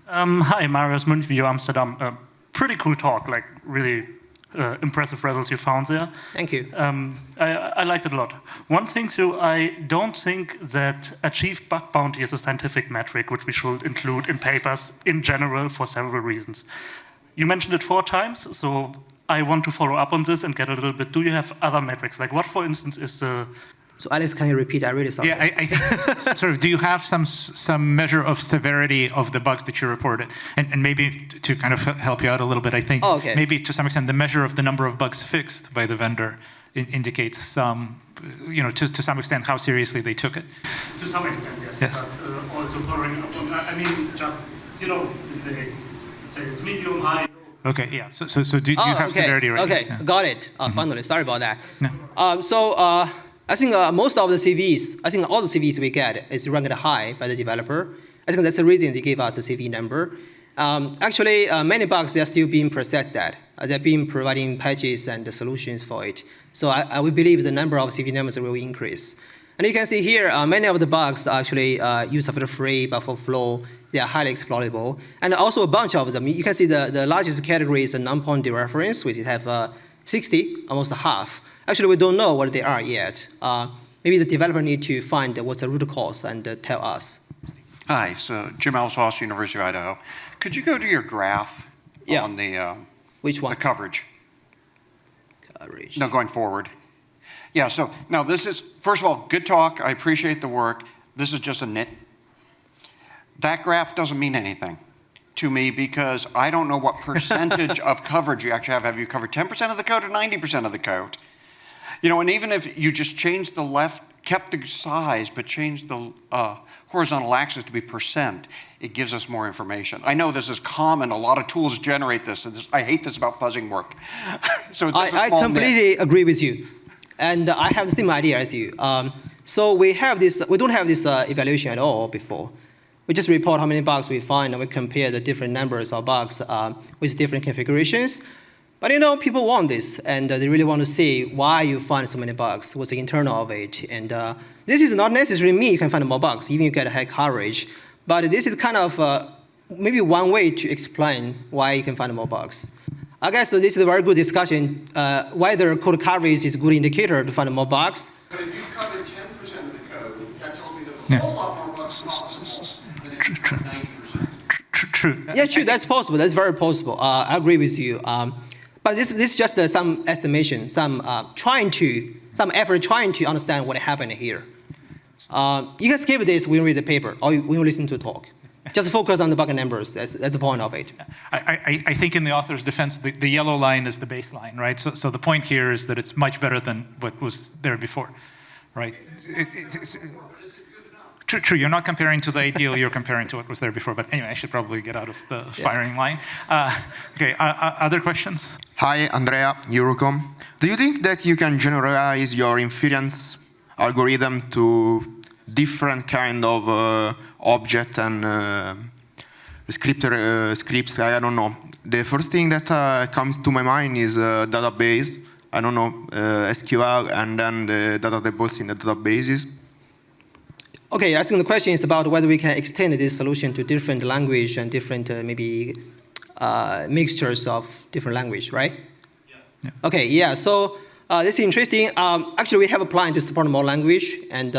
Hi, Marius Munch, View Amsterdam. Pretty cool talk, like really impressive results you found there. Thank you. I liked it a lot. One thing too, I don't think that achieved bug bounty is a scientific metric which we should include in papers in general for several reasons. You mentioned it 4 times, so I want to follow up on this and get a little bit, do you have other metrics? Like what, for instance, is the... So Alex, can you repeat? I really sorry. Yeah, I think, sort of, do you have some measure of severity of the bugs that you reported? And maybe to kind of help you out a little bit, I think maybe to some extent the measure of the number of bugs fixed by the vendor indicates some, to some extent how seriously they took it. To some extent, yes. But also following up on, I mean, just, it's medium, high. Okay, yeah. So do you have severity ratings? Okay, yeah. Got it. Finally, sorry about that. No. I think most of the CVs, I think all the CVs we get is ranked high by the developer. I think that's the reason they give us the CV number. Actually, many bugs, they're still being processed that. They're being providing patches and the solutions for it. So we believe the number of CV numbers will increase. And you can see here, many of the bugs are actually use of the free buffer flow. They are highly exploitable. And also a bunch of them. You can see the largest category is a non-point dereference, which have 60, almost half. Actually, we don't know what they are yet. Maybe the developer need to find what's the root cause and tell us. Hi, so Jim Elshoff, University of Idaho. Could you go to your graph on the which one? The coverage? Coverage. No, going forward. Yeah, so now this is, first of all, good talk. I appreciate the work. This is just a nit. That graph doesn't mean anything to me because I don't know what percentage of coverage you actually have. Have you covered 10% of the code or 90% of the code? And even if you just change the left, kept the size, but changed the horizontal axis to be %, it gives us more information. I know this is common. A lot of tools generate this. I hate this about fuzzing work. So I completely agree with you. And I have the same idea as you. So we don't have this evaluation at all before. We just report how many bugs we find, and we compare the different numbers of bugs with different configurations. But people want this, and they really want to see why you find so many bugs, what's the internal of it. And this is not necessarily mean you can find more bugs, even you get high coverage. But this is kind of maybe one way to explain why you can find more bugs. I guess this is a very good discussion, whether code coverage is a good indicator to find more bugs. But if you cover 10% of the code, that tells me there's a whole lot more bugs than if you cover 90%. True. Yeah, true. That's possible. That's very possible. I agree with you. But this is just some estimation, some effort trying to understand what happened here. You can skip this when you read the paper or when you listen to talk. Just focus on the bug numbers. That's the point of it. I think in the author's defense, the yellow line is the baseline, right? So the point here is that it's much better than what was there before, right? True. You're not comparing to the ideal. You're comparing to what was there before. But anyway, I should probably get out of the firing line. Okay. Other questions? Hi, Andrea, Eurocom. Do you think that you can generalize your inference algorithm to different kind of object and scripts? I don't know. The first thing that comes to my mind is database. I don't know, SQL, and then the data tables in the databases. Okay, I think the question is about whether we can extend this solution to different language and different maybe mixtures of different language, right? Yeah. Okay, yeah. So this is interesting. Actually, we have a plan to support more language and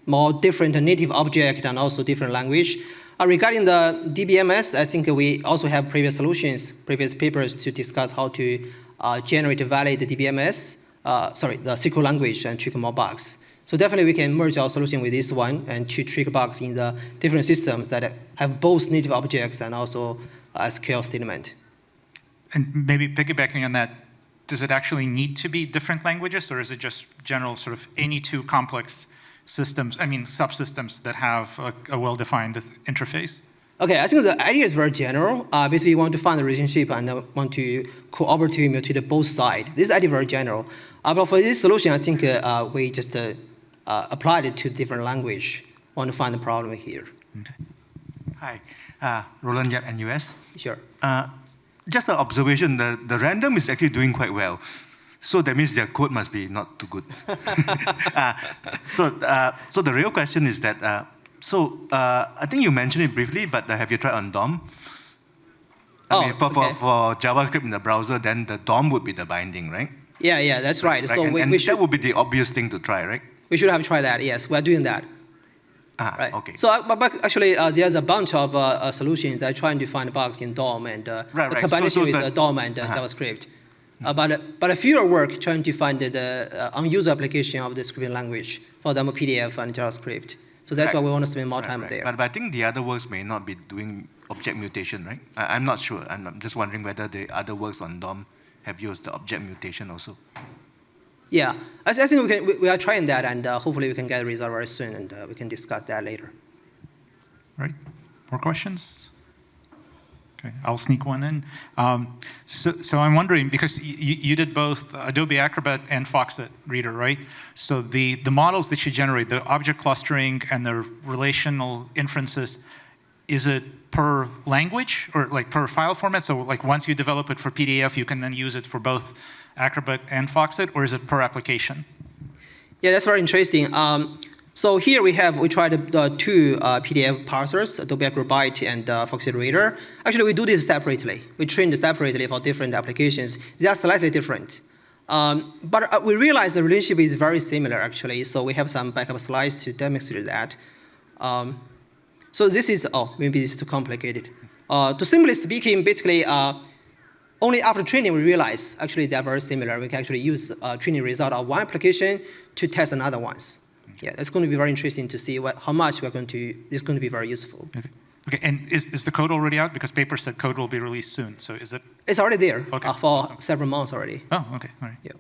more different native object and also different language. Regarding the DBMS, I think we also have previous solutions, previous papers to discuss how to generate valid DBMS, the SQL language and trick more bugs. So definitely we can merge our solution with this one and to trick bugs in the different systems that have both native objects and also SQL statement. And maybe piggybacking on that, does it actually need to be different languages, or is it just general sort of any two complex systems, subsystems that have a well-defined interface? Okay, I think the idea is very general. Basically, you want to find the relationship and want to cooperatively mutate both sides. This idea is very general. But for this solution, I think we just applied it to different language. Want to find the problem here. Okay. Hi, Roland Yap, NUS. Sure. Just an observation, the random is actually doing quite well. So that means their code must be not too good. So the real question is that, So I think you mentioned it briefly, but have you tried on DOM? For JavaScript in the browser, then the DOM would be the binding, right? Yeah, that's right. Right. So and we should, that would be the obvious thing to try, right? we should have tried that. Yes, we're doing that. Right. Okay. So, but actually, there's a bunch of solutions that are trying to find bugs in DOM and the combination with DOM and JavaScript. But a fewer work trying to find the unusual application of the scripting language, for example, PDF and JavaScript. So that's why we want to spend more time there. But I think the other works may not be doing object mutation, right? I'm not sure. I'm just wondering whether the other works on DOM have used the object mutation also. Yeah, I think we are trying that, and hopefully we can get a result very soon, and we can discuss that later. Right. More questions? Okay, I'll sneak one in. So I'm wondering, because you did both Adobe Acrobat and Foxit Reader, right? So the models that you generate, the object clustering and the relational inferences, is it per language or like per file format? So like once you develop it for PDF, you can then use it for both Acrobat and Foxit, or is it per application? Yeah, that's very interesting. So here we tried two PDF parsers, Adobe Acrobat and Foxit Reader. Actually, we do this separately. We train it separately for different applications. They are slightly different. But we realize the relationship is very similar, actually. So we have some backup slides to demonstrate that. So this is, maybe this is too complicated. To simply speaking, basically, only after training we realize actually they are very similar. We can actually use training result of one application to test another ones. Yeah, that's going to be very interesting to see how much it's going to be very useful. Okay, and is the code already out? Because paper said code will be released soon. So is it? It's already there for several months already. Oh, okay, all right. Yeah.